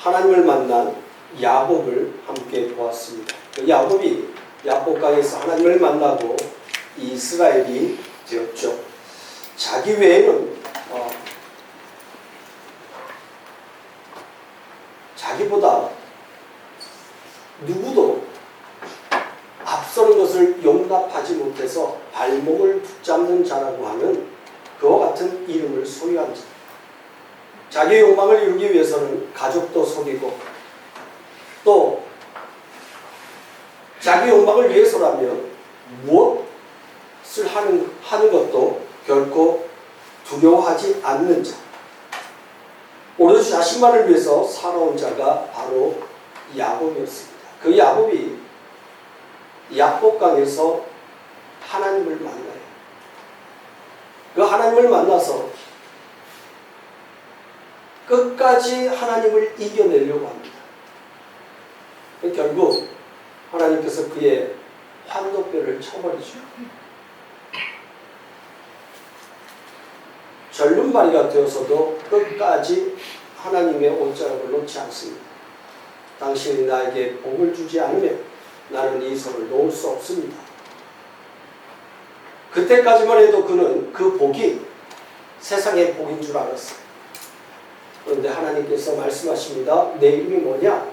하나님을 만난 야곱을 함께 보았습니다. 야곱이 야복강에서 하나님을 만나고 이스라엘이 되었죠. 자기 외에는 자기보다 누구도 앞서는 것을 용납하지 못해서 발목을 붙잡는 자라고 하는 그와 같은 이름을 소유한 자. 자기의 욕망을 이루기 위해서는 가족도 속이고 또 자기 욕망을 위해서라면 무엇을 하는 것도 결코 두려워하지 않는 자. 오로지 자신만을 위해서 살아온 자가 바로 야곱이었습니다. 그 야곱이 야복강에서 하나님을 만나요. 그 하나님을 만나서 끝까지 하나님을 이겨내려고 합니다. 결국 하나님께서 그의 환도뼈를 쳐버리죠. 절름발이가 되어서도 끝까지 하나님의 옷자락을 놓지 않습니다. 당신이 나에게 복을 주지 않으면 나는 이 손을 놓을 수 없습니다. 그때까지만 해도 그는 그 복이 세상의 복인 줄 알았어요. 그런데 하나님께서 말씀하십니다. 내 이름이 뭐냐?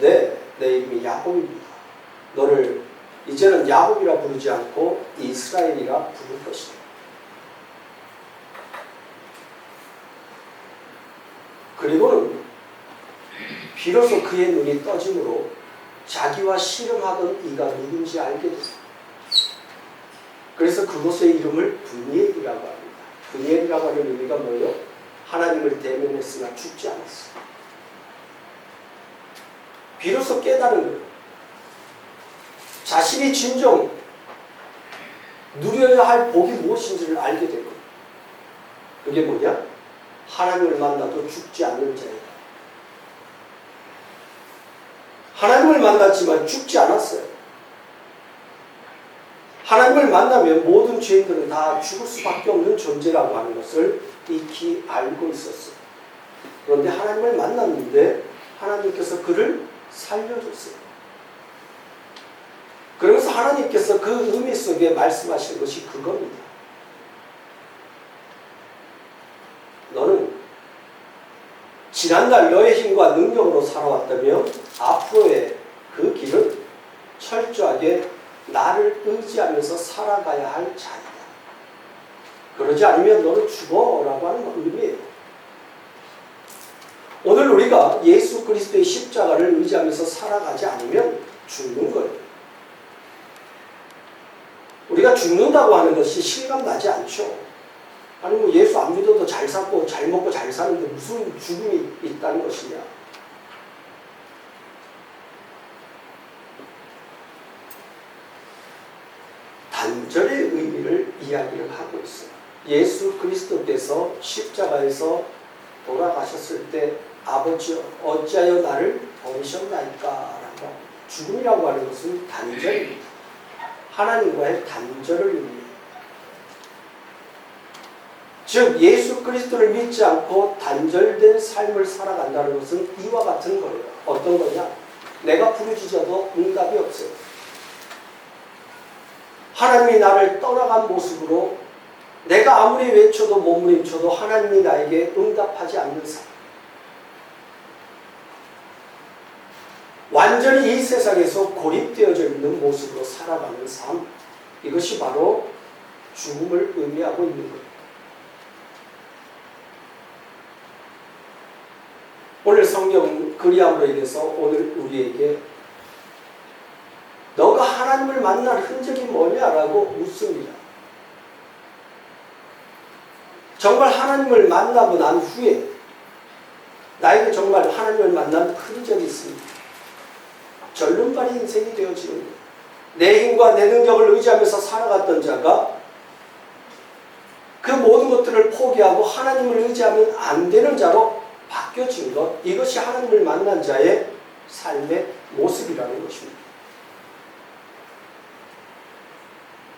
네, 내 이름이 야곱입니다. 너를 이제는 야곱이라 부르지 않고 이스라엘이라 부를 것이다. 그리고는 비로소 그의 눈이 떠짐으로 자기와 씨름하던 이가 누군지 알게 됐습니다. 그래서 그곳의 이름을 브니엘이라고 합니다. 브니엘이라고 하는 의미가 뭐예요? 하나님을 대면했으나 죽지 않았어요. 비로소 깨달은 거예요. 자신이 진정 누려야 할 복이 무엇인지를 알게 된 거예요. 그게 뭐냐? 하나님을 만나도 죽지 않는 자예요. 하나님을 만났지만 죽지 않았어요. 하나님을 만나면 모든 죄인들은 다 죽을 수밖에 없는 존재라고 하는 것을 익히 알고 있었어요. 그런데 하나님을 만났는데 하나님께서 그를 살려줬어요. 그러면서 하나님께서 그 의미 속에 말씀하신 것이 그겁니다. 너는 지난날 너의 힘과 능력으로 살아왔다면 앞으로의 그 길은 철저하게 나를 의지하면서 살아가야 할 자이다. 그러지 않으면 너는 죽어라고 하는 의미예요. 오늘 우리가 예수 그리스도의 십자가를 의지하면서 살아가지 않으면 죽는 거예요. 우리가 죽는다고 하는 것이 실감나지 않죠. 아니 뭐 예수 안 믿어도 잘 살고 잘 먹고 잘 사는데 무슨 죽음이 있다는 것이냐. 단절의 의미를 이야기를 하고 있어요. 예수 그리스도께서 십자가에서 돌아가셨을 때 아버지여 어찌하여 나를 버리셨나이까 라고 죽음이라고 하는 것은 단절입니다. 하나님과의 단절을 의미해요. 즉 예수 그리스도를 믿지 않고 단절된 삶을 살아간다는 것은 이와 같은 거예요. 어떤 거냐? 내가 부르짖어도 응답이 없어요. 하나님이 나를 떠나간 모습으로 내가 아무리 외쳐도 몸부림쳐도 하나님이 나에게 응답하지 않는 삶. 완전히 이 세상에서 고립되어져 있는 모습으로 살아가는 삶. 이것이 바로 죽음을 의미하고 있는 거예요. 오늘 성경 그리함으로 인해서 오늘 우리에게 너가 하나님을 만날 흔적이 뭐냐라고 묻습니다. 정말 하나님을 만나고 난 후에 나에게 정말 하나님을 만난 흔적이 있습니다. 절름발이 인생이 되어지는 거예요. 내 힘과 내 능력을 의지하면서 살아갔던 자가 그 모든 것들을 포기하고 하나님을 의지하면 안 되는 자로 바뀌어진 것, 이것이 하나님을 만난 자의 삶의 모습이라는 것입니다.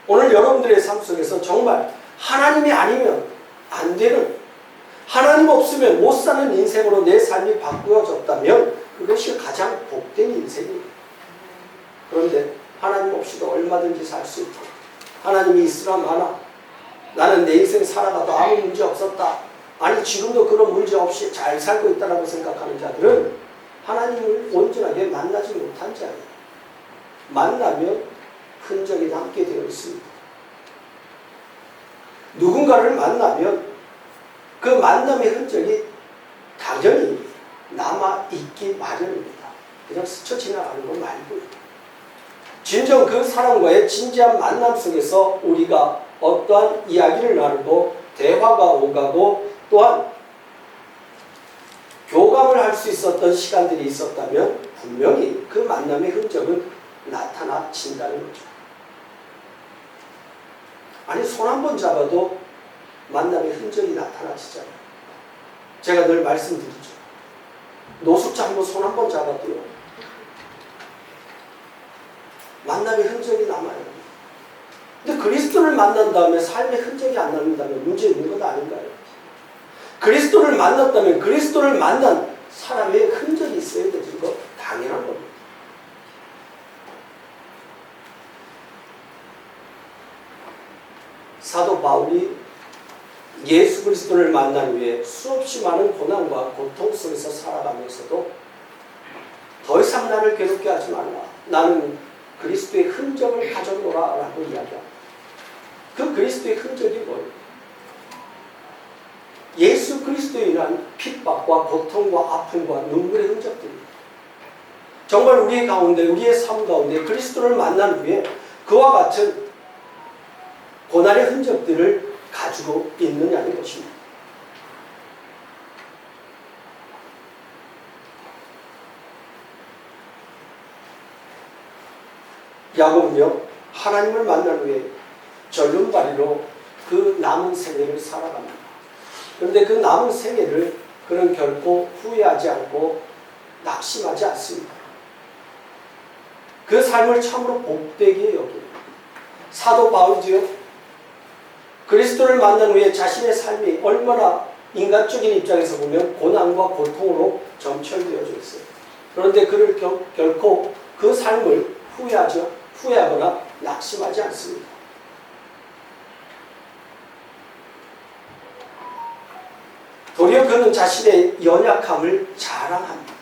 오늘 여러분들의 삶 속에서 정말 하나님이 아니면 안 되는, 하나님 없으면 못 사는 인생으로 내 삶이 바꾸어졌다면 얼마든지 살 수 있고, 하나님이 있으라 마나 나는 내 인생 살아가도 아무 문제 없었다, 아니 지금도 그런 문제 없이 잘 살고 있다고 생각하는 자들은 하나님을 온전하게 만나지 못한 자예요. 만나면 흔적이 남게 되어 있습니다. 누군가를 만나면 그 만남의 흔적이 당연히 남아있기 마련입니다. 그냥 스쳐 지나가는 거 말고요. 진정 그 사람과의 진지한 만남 속에서 우리가 어떠한 이야기를 나누고 대화가 오가고 또한 교감을 할 수 있었던 시간들이 있었다면 분명히 그 만남의 흔적은 나타나진다는 거죠. 아니 손 한 번 잡아도 만남의 흔적이 나타나지잖아요. 제가 늘 말씀드리죠. 노숙자 한 번 손 한 번 잡아도요, 만남의 흔적이 남아요. 근데 그리스도를 만난 다음에 삶의 흔적이 안 남는다면 문제 있는 것 아닌가요? 그리스도를 만났다면 그리스도를 만난 사람의 흔적이 있어야 되는 거 당연한 겁니다. 사도 바울이 예수 그리스도를 만난 후에 수없이 많은 고난과 고통 속에서 살아가면서도 더 이상 나를 괴롭게 하지 말라, 나는 그리스도의 흔적을 가져노라 라고 이야기합니다. 그 그리스도의 흔적이 뭐예요? 예수 그리스도에 인한 핍박과 고통과 아픔과 눈물의 흔적들입니다. 정말 우리의 가운데, 우리의 삶 가운데 그리스도를 만난 후에 그와 같은 고난의 흔적들을 가지고 있느냐는 것입니다. 야곱은요, 하나님을 만난 후에 절름발이로 그 남은 생애를 살아갑니다. 그런데 그 남은 생애를 그는 결코 후회하지 않고 낙심하지 않습니다. 그 삶을 참으로 복되게 여깁니다. 사도 바울도요, 그리스도를 만난 후에 자신의 삶이 얼마나 인간적인 입장에서 보면 고난과 고통으로 점철되어져 있어요. 그런데 그를 결코 그 삶을 후회하거나 낙심하지 않습니다. 도리어 그는 자신의 연약함을 자랑합니다.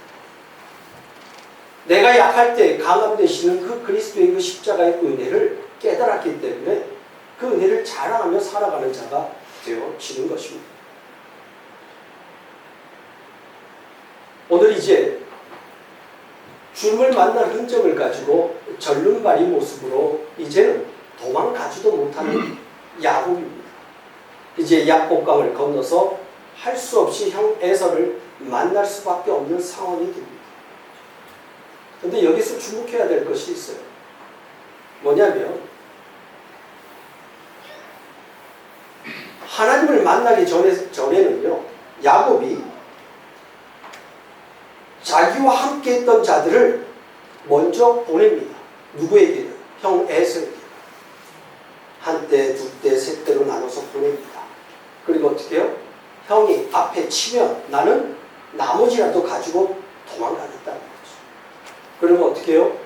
내가 약할 때 강함 되시는 그 그리스도의 그 십자가의 은혜를 깨달았기 때문에 그 은혜를 자랑하며 살아가는 자가 되어지는 것입니다. 오늘 이제 주님을 만난 흔적을 가지고 절름발이 모습으로 이제는 도망가지도 못하는 야곱입니다. 이제 약복강을 건너서 할 수 없이 형 에서를 만날 수밖에 없는 상황이 됩니다. 그런데 여기서 주목해야 될 것이 있어요. 뭐냐면 하나님을 만나기 전에는요, 야곱이 자기와 함께 했던 자들을 먼저 보냅니다. 누구에게는? 형 에서에게. 한때, 두때, 세때로 나눠서 보냅니다. 그리고 어떻게 해요? 형이 앞에 치면 나는 나머지라도 가지고 도망가겠다는 거죠. 그리고 어떻게 해요?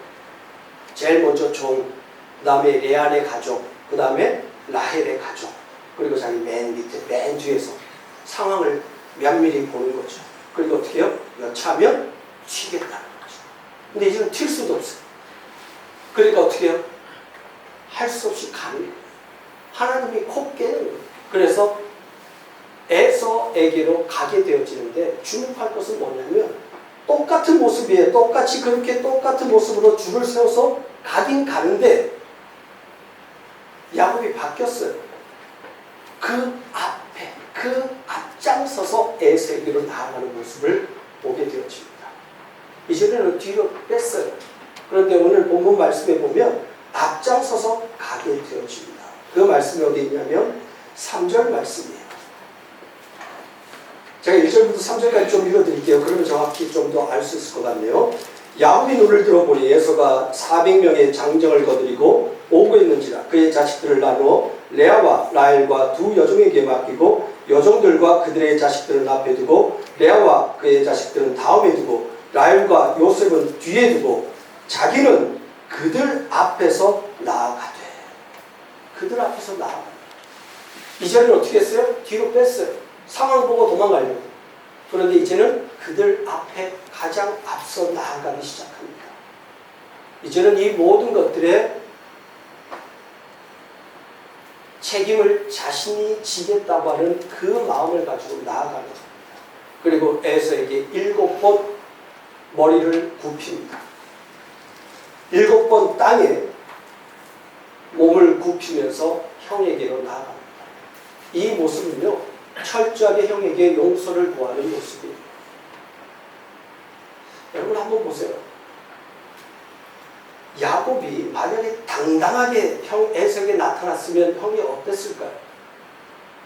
제일 먼저 종, 그 다음에 레안의 가족, 그 다음에 라헬의 가족, 그리고 자기 맨 밑에, 맨 뒤에서 상황을 면밀히 보는 거죠. 그리고 어떻게 해요? 여차하면 튀겠다는 거죠. 근데 이제는 튈 수도 없어요. 그러니까 어떻게 해요? 할 수 없이 가는 거예요. 하나님이 코 깨는 거예요. 그래서 에서에게로 가게 되어지는데 주목할 것은 뭐냐면 똑같은 모습이에요. 똑같이 그렇게 똑같은 모습으로 줄을 세워서 가긴 가는데 야곱이 바뀌었어요. 그 앞에, 그 앞장서서 에서에게로 나아가는 모습을 보게 되어집니다. 이제는 뒤로 뺐어요. 그런데 오늘 본문 말씀에 보면 앞장서서 가게 되어집니다. 그 말씀이 어디 있냐면 3절 말씀이에요. 제가 1절부터 3절까지 좀 읽어드릴게요. 그러면 정확히 좀 더 알 수 있을 것 같네요. 야곱이 눈을 들어보니 에서가 400명의 장정을 거느리고 오고 있는지라 그의 자식들을 나누어 레아와 라헬과 두 여종에게 맡기고 여종들과 그들의 자식들은 앞에 두고 레아와 그의 자식들은 다음에 두고 라헬과 요셉은 뒤에 두고 자기는 그들 앞에서 나아가되. 그들 앞에서 나아가. 이제는 어떻게 했어요? 뒤로 뺐어요. 상황 보고 도망가려고. 그런데 이제는 그들 앞에 가장 앞서 나아가기 시작합니다. 이제는 이 모든 것들에 책임을 자신이 지겠다고 하는 그 마음을 가지고 나아가는 겁니다. 그리고 에서에게 7번 머리를 굽힙니다. 7번 땅에 몸을 굽히면서 형에게로 나아갑니다. 이 모습은요, 철저하게 형에게 용서를 구하는 모습이에요. 여러분 한번 보세요. 야곱이 만약에 당당하게 형 에서에게 나타났으면 형이 어땠을까요?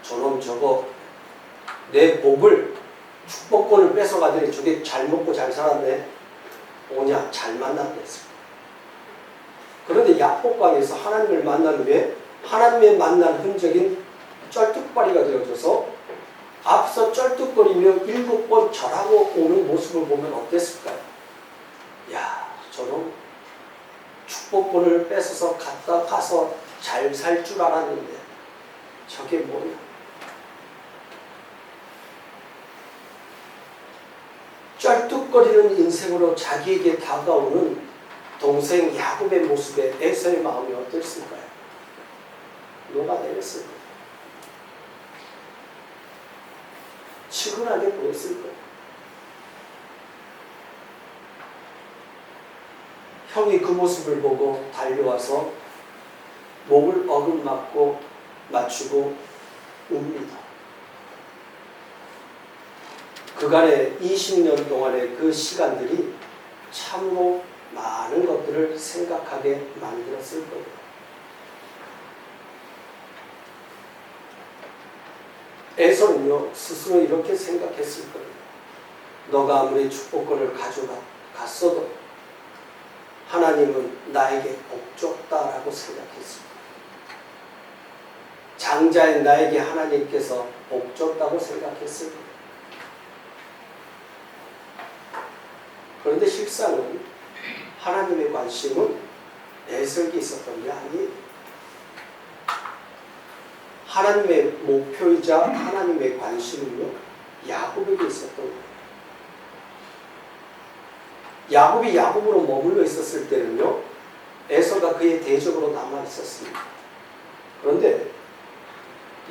저놈 저거 내 복을 축복권을 뺏어가더니 저게 잘 먹고 잘 살았네. 오냐 잘 만났네 했습니다. 그런데 야복강에서 하나님을 만난 후에 하나님의 만난 흔적인 쩔뚝발이가 되어져서 앞서 쩔뚝거리며 7번 절하고 오는 모습을 보면 어땠을까요? 야, 저놈 축복권을 뺏어서 갔다 가서 잘 살 줄 알았는데 저게 뭐냐? 쩔뚝거리는 인생으로 자기에게 다가오는 동생 야곱의 모습에 에서의 마음이 어땠을까요? 녹아내렸을 거예요. 치근하게 보였을 거예요. 형이 그 모습을 보고 달려와서 목을 어긋맞고 맞추고 웁니다. 그간의 20년 동안의 그 시간들이 참으로 많은 것들을 생각하게 만들었을 거예요. 에서는요, 스스로 이렇게 생각했을 거예요. 너가 아무리 축복권을 가져갔어도 하나님은 나에게 복줬다라고 생각했을 거예요. 장자인 나에게 하나님께서 복줬다고 생각했을 거예요. 그런데 실상은 하나님의 관심은 에서에게 있었던 게 아니에요. 하나님의 목표이자 하나님의 관심은요, 야곱에게 있었던 거예요. 야곱이 야곱으로 머물러 있었을 때는요, 에서가 그의 대적으로 남아 있었습니다. 그런데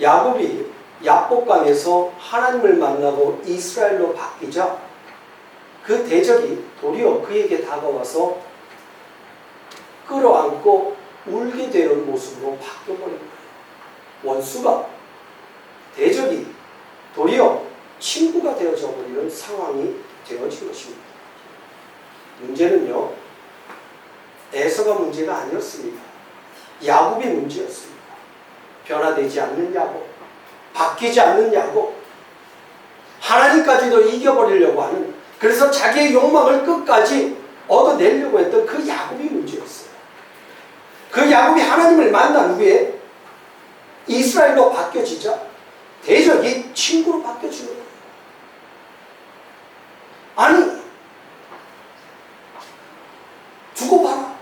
야곱이 야복강에서 하나님을 만나고 이스라엘로 바뀌자 그 대적이 도리어 그에게 다가와서 끌어안고 울게 되는 모습으로 바뀌어버린 거예요. 원수가, 대적이 도리어 친구가 되어져 버리는 상황이 되어진 것입니다. 문제는요, 에서가 문제가 아니었습니다. 야곱이 문제였습니다. 변화되지 않는 야곱, 바뀌지 않는 야곱, 하나님까지도 이겨버리려고 하는, 그래서 자기의 욕망을 끝까지 얻어내려고 했던 그 야곱이 문제였어요. 그 야곱이 하나님을 만난 후에 이스라엘로 바뀌어지자 대적이 친구로 바뀌어지는 거예요. 아니, 두고 봐라.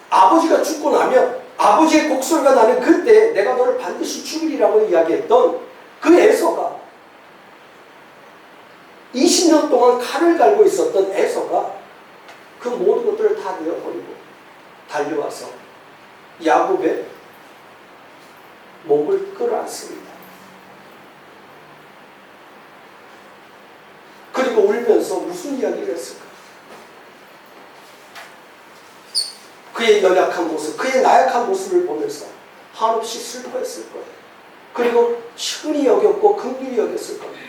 아버지가 죽고 나면 아버지의 곡소리가 나는 그때 내가 너를 반드시 죽이리라고 이야기했던 그 에서가 20년 동안 칼을 갈고 있었던 에서가 그 모든 것들을 다 내어버리고 달려와서 야곱의 목을 끌어안습니다. 그리고 울면서 무슨 이야기를 했을까? 그의 연약한 모습, 그의 나약한 모습을 보면서 한없이 슬퍼했을 거예요. 그리고 친히 여겼고 긍휼히 여겼을 겁니다.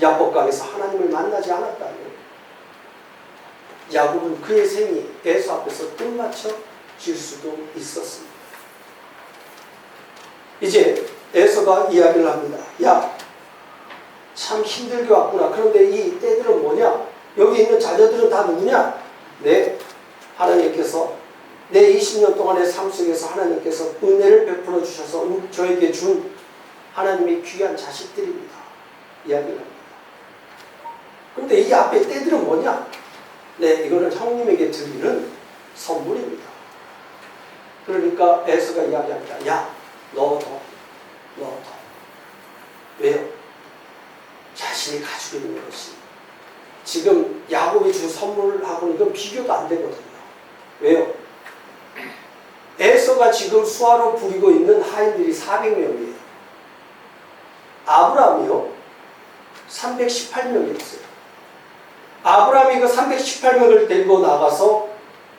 야복강에서 하나님을 만나지 않았다면 야곱은 그의 생이 에서 앞에서 끝마쳐질 수도 있었습니다. 이제 에서가 이야기를 합니다. 야, 참 힘들게 왔구나. 그런데 이 때들은 뭐냐? 여기 있는 자녀들은 다 누구냐? 네, 하나님께서 내 20년 동안의 삶 속에서 하나님께서 은혜를 베풀어 주셔서 저에게 준 하나님의 귀한 자식들입니다. 이야기를 합니다. 그런데 이 앞에 때들은 뭐냐? 네, 이거는 형님에게 드리는 선물입니다. 그러니까 에서가 이야기합니다. 야, 너 더. 왜요? 자신이 가지고 있는 것이 지금 야곱이 준 선물하고는 이건 비교도 안 되거든요. 왜요? 에서가 지금 수하로 부리고 있는 하인들이 400명이에요. 아브라함이요 318명이었어요. 아브라함이 그 318명을 데리고 나가서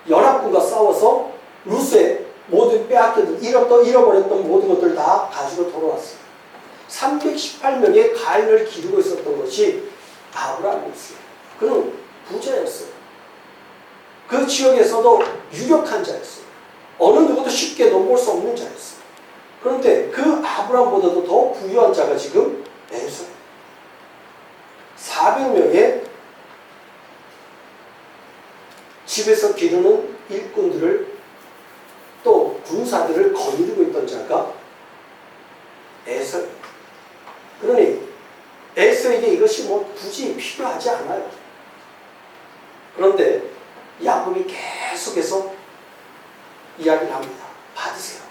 연합군과 싸워서 루스의 모든 빼앗겼던 잃어버렸던 모든 것들을 다 가지고 돌아왔어요. 318명의 가인을 기르고 있었던 것이 아브라함이었어요. 그는 부자였어요. 그 지역에서도 유력한 자였어요. 어느 누구도 쉽게 넘볼 수 없는 자였어요. 그런데 그 아브라함보다도 더 부유한 자가 지금 에서예요. 400명의 집에서 기르는 일꾼들을 또 군사들을 거느리고 있던 자가 에서예요. 그러니 에서에게 이것이 굳이 필요하지 않아요. 그런데 야곱이 계속해서 이야기를 합니다. 받으세요.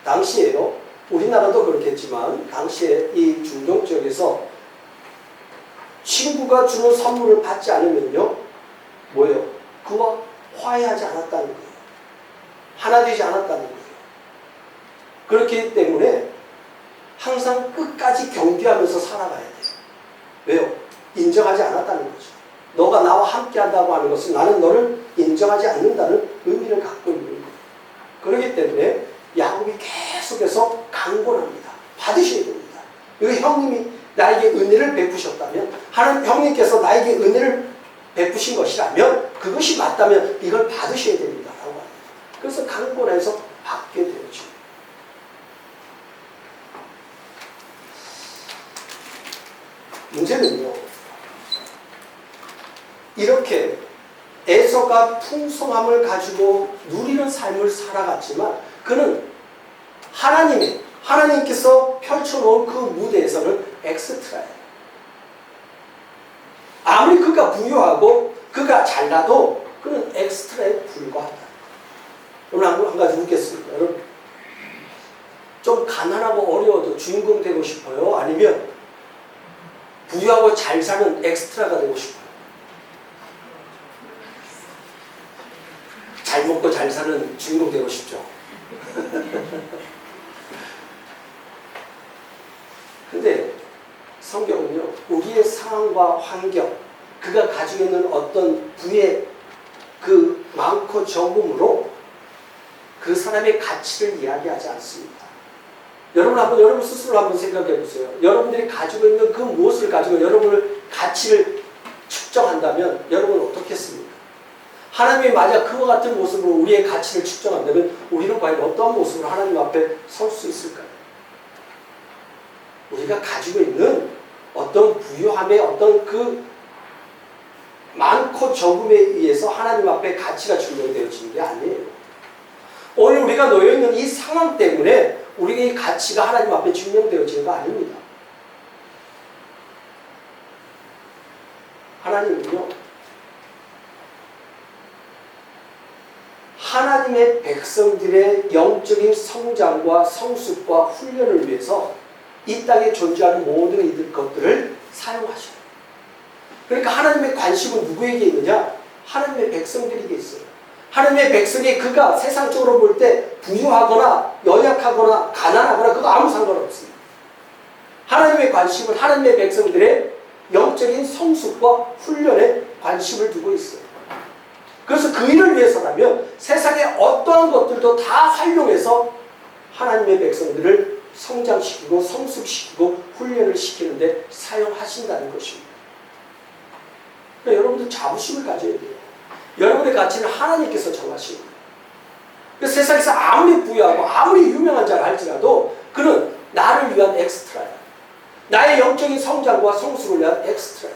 당시에요. 우리나라도 그렇겠지만 당시에 이 중동 지역에서 친구가 주는 선물을 받지 않으면요. 뭐예요? 그와 화해하지 않았다는 거예요. 하나 되지 않았다는 거예요. 그렇기 때문에 항상 끝까지 경계하면서 살아가야 돼요. 왜요? 인정하지 않았다는 거죠. 너가 나와 함께 한다고 하는 것은 나는 너를 인정하지 않는다는 의미를 갖고 있는 거예요. 그렇기 때문에 야곱이 계속해서 강권합니다. 받으셔야 됩니다. 이거 형님이 나에게 은혜를 베푸셨다면, 하나님 형님께서 나에게 은혜를 베푸신 것이라면, 그것이 맞다면 이걸 받으셔야 됩니다. 라고 합니다. 그래서 강권해서 받게 되었죠. 문제는요, 이렇게 에서가 풍성함을 가지고 누리는 삶을 살아갔지만 그는 하나님께서 펼쳐놓은 그 무대에서는 엑스트라예요. 아무리 그가 부유하고 그가 잘나도 그는 엑스트라에 불과하다. 여러분 한 가지 묻겠습니다. 여러분 좀 가난하고 어려워도 주인공 되고 싶어요? 아니면 부유하고 잘 사는 엑스트라가 되고 싶어요? 잘 먹고 잘 사는 주인공 되고 싶죠. 근데 성경은요, 우리의 상황과 환경, 그가 가지고 있는 어떤 부의 그 많고 적음으로 그 사람의 가치를 이야기하지 않습니다. 여러분 스스로 한번 생각해 보세요. 여러분들이 가지고 있는 그 무엇을 가지고 여러분의 가치를 측정한다면 여러분은 어떻겠습니까? 하나님이 만약 그와 같은 모습으로 우리의 가치를 측정한다면 우리는 과연 어떤 모습으로 하나님 앞에 설 수 있을까요? 우리가 가지고 있는 어떤 부유함의 어떤 그 많고 적음에 의해서 하나님 앞에 가치가 증명되어지는 게 아니에요. 오늘 우리가 놓여있는 이 상황 때문에 우리의 가치가 하나님 앞에 증명되어지는 거 아닙니다. 하나님은요, 하나님의 백성들의 영적인 성장과 성숙과 훈련을 위해서 이 땅에 존재하는 모든 이들 것들을 사용하셔요. 그러니까 하나님의 관심은 누구에게 있느냐? 하나님의 백성들에게 있어요. 하나님의 백성이 그가 세상적으로 볼 때 부유하거나 연약하거나 가난하거나 그거 아무 상관없습니다. 하나님의 관심은 하나님의 백성들의 영적인 성숙과 훈련에 관심을 두고 있어요. 그래서 그 일을 위해서라면 세상의 어떠한 것들도 다 활용해서 하나님의 백성들을 성장시키고 성숙시키고 훈련을 시키는데 사용하신다는 것입니다. 그러니까 여러분들 자부심을 가져야 돼요. 여러분의 가치는 하나님께서 정하시는 거예요. 세상에서 아무리 부유하고 아무리 유명한 자를 할지라도 그는 나를 위한 엑스트라야. 나의 영적인 성장과 성숙을 위한 엑스트라야.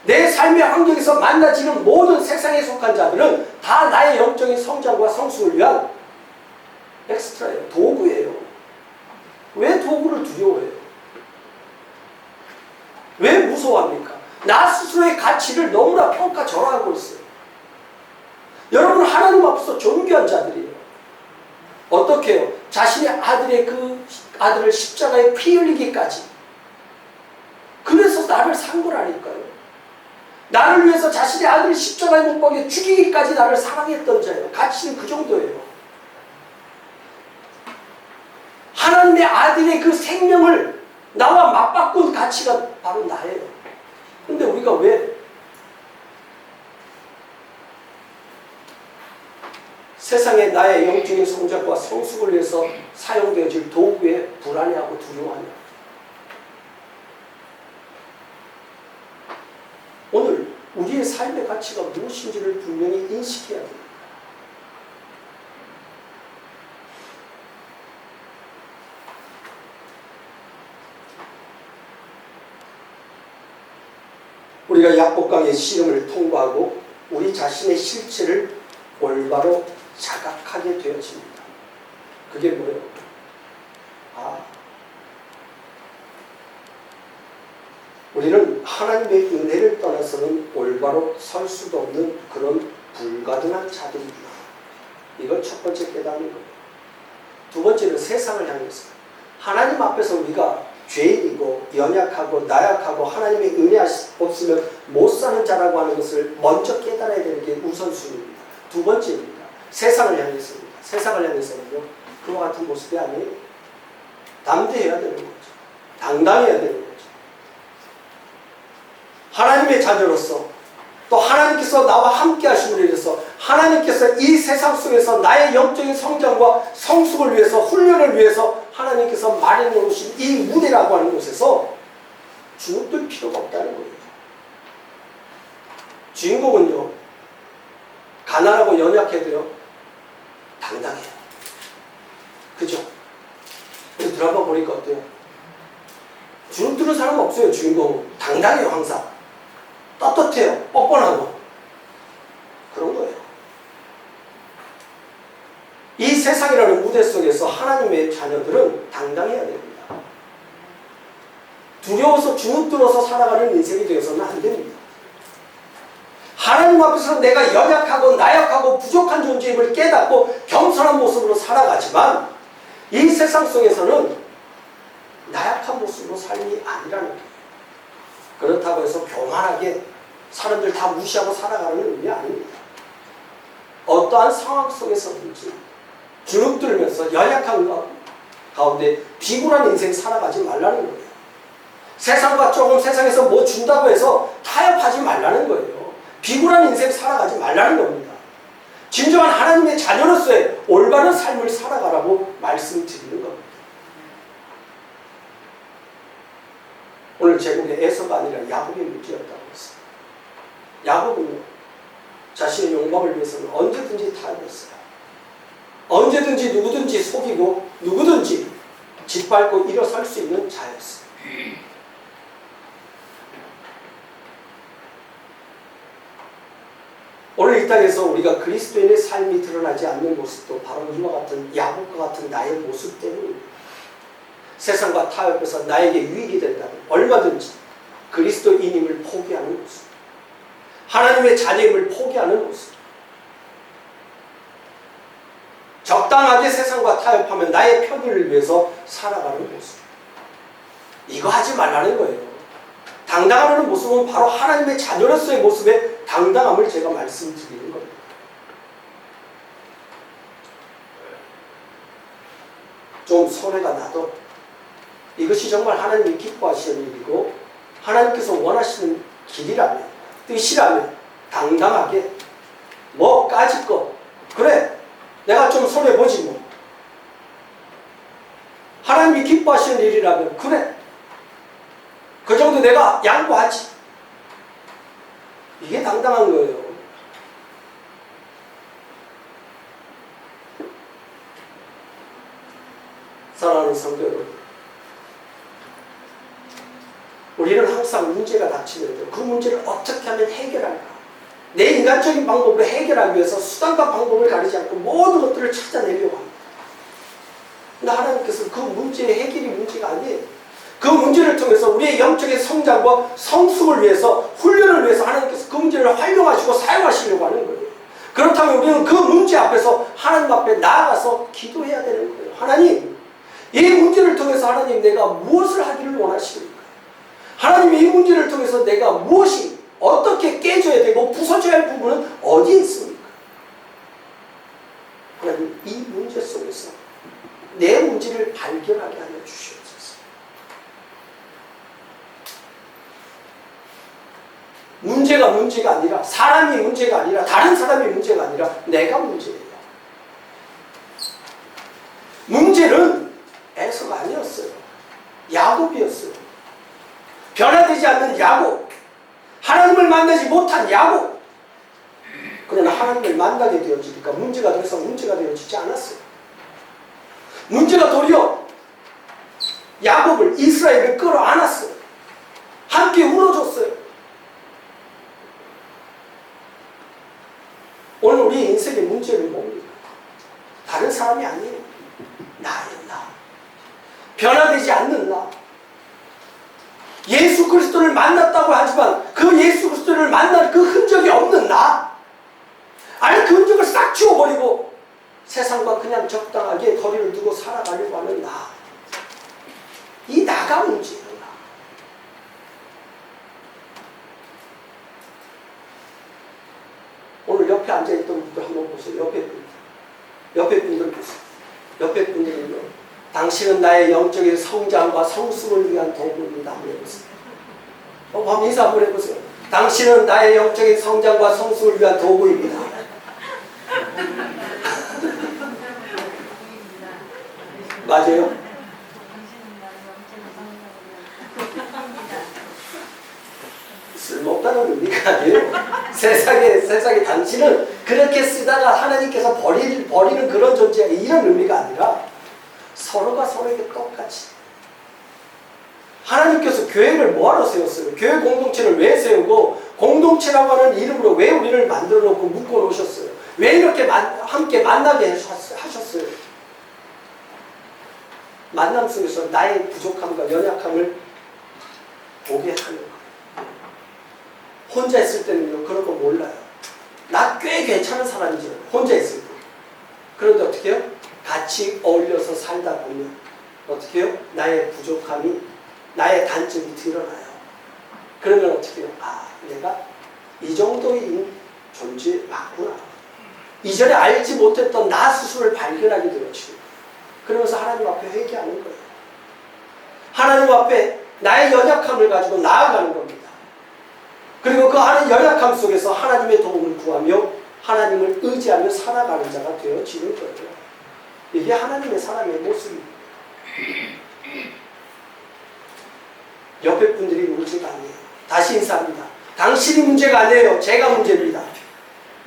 내 삶의 환경에서 만나지는 모든 세상에 속한 자들은 다 나의 영적인 성장과 성숙을 위한 엑스트라예요. 도구예요. 왜 도구를 두려워해요? 왜 무서워합니까? 나 스스로의 가치를 너무나 평가절하하고 있어요. 여러분 하나님 앞에서 존귀한 자들이에요. 어떻게 해요? 자신의 아들을 십자가에 피 흘리기까지. 그래서 나를 산 거라니까요. 나를 위해서 자신의 아들을 십자가에 못 박여 죽이기까지 나를 사랑했던 자예요. 가치는 그 정도예요. 하나님의 아들의 그 생명을 나와 맞바꾼 가치가 바로 나예요. 근데 우리가 왜 세상에 나의 영적인 성장과 성숙을 위해서 사용되어질 도구에 불안해하고 두려워하냐? 오늘 우리의 삶의 가치가 무엇인지를 분명히 인식해야 됩니다. 우리가 약복강의 시험을 통과하고 우리 자신의 실체를 올바로 자각하게 되어집니다. 그게 뭐예요? 우리는 하나님의 은혜를 떠나서는 올바로 설 수도 없는 그런 불가능한 자들입니다. 이걸 첫 번째 깨닫는 거예요. 두 번째는 세상을 향해서 하나님 앞에서 우리가 죄인이고 연약하고 나약하고 하나님의 은혜 없으면 못 사는 자라고 하는 것을 먼저 깨달아야 되는 게 우선순위입니다. 두 번째입니다. 세상을 향해서입니다. 세상을 향해서는요, 그와 같은 모습이 아니에요. 담대해야 되는 거죠. 당당해야 되는 거죠. 하나님의 자녀로서 또 하나님께서 나와 함께 하심으로 인해서 하나님께서 이 세상 속에서 나의 영적인 성장과 성숙을 위해서 훈련을 위해서 하나님께서 마련해 놓으신 이 무대라고 하는 곳에서 주눅들 필요가 없다는 거예요. 주인공은요, 가난하고 연약해도요 당당해요. 그죠? 드라마 보니까 어때요? 주눅드는 사람 없어요. 주인공은 당당해요. 항상 떳떳해요. 뻔뻔하고 그런 거예요. 이 세상이라는 무대 속에서 하나님의 자녀들은 당당해야 됩니다. 두려워서 주눅들어서 살아가는 인생이 되어서는 안 됩니다. 하나님 앞에서 내가 연약하고 나약하고 부족한 존재임을 깨닫고 겸손한 모습으로 살아가지만 이 세상 속에서는 나약한 모습으로 삶이 아니라는 거예요. 그렇다고 해서 교만하게 사람들 다 무시하고 살아가는 의미 아닙니다. 어떠한 상황 속에서든지 주눅들면서 연약한 가운데 비굴한 인생 살아가지 말라는 거예요. 세상과 조금 세상에서 뭐 준다고 해서 타협하지 말라는 거예요. 비굴한 인생 살아가지 말라는 겁니다. 진정한 하나님의 자녀로서의 올바른 삶을 살아가라고 말씀드리는 겁니다. 오늘 제목에 에서가 아니라 야곱의 문제였다고 했어요. 야곱은요, 자신의 영광을 위해서는 언제든지 타협했어요. 언제든지 누구든지 속이고 누구든지 짓밟고 일어설 수 있는 자였어요. 오늘 이 땅에서 우리가 그리스도인의 삶이 드러나지 않는 모습도 바로 이와 같은 야곱과 같은 나의 모습 때문입니다. 세상과 타협해서 나에게 유익이 된다면 얼마든지 그리스도인임을 포기하는 모습, 하나님의 자녀임을 포기하는 모습, 적당하게 세상과 타협하면 나의 편의를 위해서 살아가는 모습, 이거 하지 말라는 거예요. 당당하는 모습은 바로 하나님의 자녀로서의 모습의 당당함을 제가 말씀드리는 겁니다. 좀 손해가 나도 이것이 정말 하나님이 기뻐하시는 일이고 하나님께서 원하시는 길이라면, 뜻이라면 당당하게 뭐 까짓 거 그래 내가 좀 손해보지 뭐, 하나님이 기뻐하시는 일이라면 그래 그 정도 내가 양보하지, 이게 당당한 거예요. 사랑하는 성도 여러분, 우리는 항상 문제가 닥치는데 그 문제를 어떻게 하면 해결할까? 내 인간적인 방법으로 해결하기 위해서 수단과 방법을 가리지 않고 모든 것들을 찾아내려고 합니다. 근데 하나님께서 그 문제의 해결이 문제가 아니에요. 그 문제를 통해서 우리의 영적인 성장과 성숙을 위해서, 훈련을 위해서 하나님께서 그 문제를 활용하시고 사용하시려고 하는 거예요. 그렇다면 우리는 그 문제 앞에서 하나님 앞에 나아가서 기도해야 되는 거예요. 하나님, 이 문제를 통해서 하나님 내가 무엇을 하기를 원하십니까? 하나님, 이 문제를 통해서 내가 무엇이 어떻게 깨져야 되고 부서져야 할 부분은 어디에 있습니까? 하나님, 이 문제 속에서 내 문제를 발견하게 하여 주시옵소서. 문제가 아니라, 사람이 문제가 아니라, 다른 사람이 문제가 아니라 내가 문제예요. 문제는 에서가 아니었어요. 야곱이었어요. 변화되지 않는 야곱, 하나님을 만나지 못한 야곱. 그러나 하나님을 만나게 되어지니까 문제가 더 이상 문제가 되어지지 않았어요. 문제가 도리어 야곱을, 이스라엘을 끌어안았어요. 함께 울어줬어요. 오늘 우리 인생의 문제는 뭡니까? 다른 사람이 아니에요. 나예요, 나. 변화되지 않는 나. 예수 그리스도를 만났다고 하지만 그 예수 그리스도를 만날 그 흔적이 없는 나. 아니, 그 흔적을 싹 지워버리고 세상과 그냥 적당하게 거리를 두고 살아가려고 하는 나. 이 나가 문제예요, 나. 오늘 옆에 앉아있던 분들 한번 보세요. 옆에 분들 보세요. 옆에 분들은요, 당신은 나의 영적인 성장과 성숙을 위한 도구입니다. 한번 해보세요. 한번 인사 한번 해보세요. 당신은 나의 영적인 성장과 성숙을 위한 도구입니다. 맞아요? 쓸모없다는 의미가 아니에요. 세상에 당신은 그렇게 쓰다가 하나님께서 버리는 그런 존재야, 이런 의미가 아니라 서로가 서로에게 똑같이. 하나님께서 교회를 뭐하러 세웠어요? 교회 공동체를 왜 세우고 공동체라고 하는 이름으로 왜 우리를 만들어 놓고 묶어 놓으셨어요? 왜 이렇게 함께 만나게 하셨어요? 만남 속에서 나의 부족함과 연약함을 보게 하는 거예요. 혼자 있을 때는요, 그런 거 몰라요. 나 꽤 괜찮은 사람이죠, 혼자 있을 때. 그런데 어떻게 해요? 같이 어울려서 살다 보면 어떻게 해요? 나의 부족함이, 나의 단점이 드러나요. 그러면 어떻게 해요? 아, 내가 이 정도의 존재 맞구나. 이전에 알지 못했던 나 스스로를 발견하게 되어지고, 그러면서 하나님 앞에 회개하는 거예요. 하나님 앞에 나의 연약함을 가지고 나아가는 겁니다. 그리고 그 연약함 속에서 하나님의 도움을 구하며 하나님을 의지하며 살아가는 자가 되어지는 거예요. 이게 하나님의 사람의 모습입니다. 옆에 분들이 문제가 아니에요. 다시 인사합니다. 당신이 문제가 아니에요. 제가 문제입니다.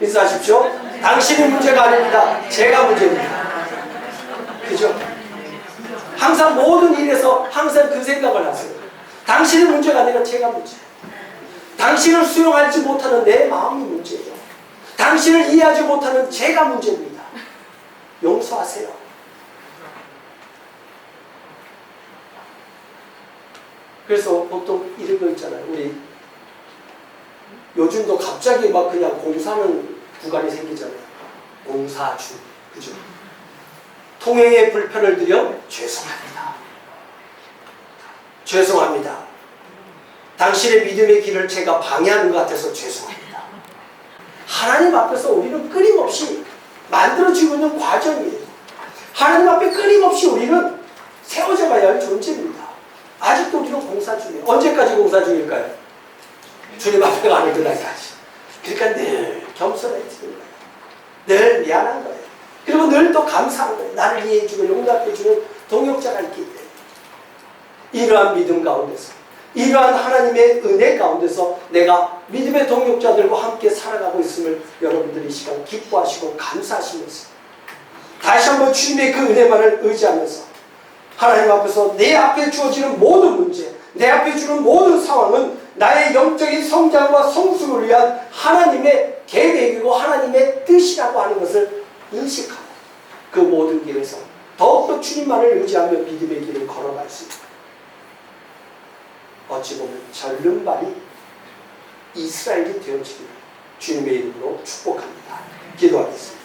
인사하십시오. 당신이 문제가 아닙니다. 제가 문제입니다. 그죠? 항상 모든 일에서 항상 그 생각을 하세요. 당신이 문제가 아니라 제가 문제예요. 당신을 수용하지 못하는 내 마음이 문제예요. 당신을 이해하지 못하는 제가 문제입니다. 용서하세요. 그래서 보통 이런 거 있잖아요. 우리 요즘도 갑자기 막 그냥 공사하는 구간이 생기잖아요. 공사주. 그죠? 통행에 불편을 드려 죄송합니다. 죄송합니다. 당신의 믿음의 길을 제가 방해하는 것 같아서 죄송합니다. 하나님 앞에서 우리는 끊임없이 만들어지고 있는 과정이에요. 하나님 앞에 끊임없이 우리는 세워져 가야 할 존재입니다. 아직도 우리는 공사 중이에요. 언제까지 공사 중일까요? 주님 앞에 가는 그날까지. 그러니까 늘 겸손해지는 거예요. 늘 미안한 거예요. 그리고 늘 또 감사한 거예요. 나를 이해해주고 용납해주는 동역자가 있기 때문에. 이러한 믿음 가운데서, 이러한 하나님의 은혜 가운데서 내가 믿음의 동역자들과 함께 살아가고 있음을 여러분들이 이 시간 기뻐하시고 감사하시면서 다시 한번 주님의 그 은혜만을 의지하면서 하나님 앞에서 내 앞에 주어지는 모든 문제, 내 앞에 주는 모든 상황은 나의 영적인 성장과 성숙을 위한 하나님의 계획이고 하나님의 뜻이라고 하는 것을 인식하고 그 모든 길에서 더욱더 주님만을 의지하며 믿음의 길을 걸어갈 수 있습니다. 어찌 보면 절름발이 이스라엘이 되어지기를 주님의 이름으로 축복합니다. 기도하겠습니다.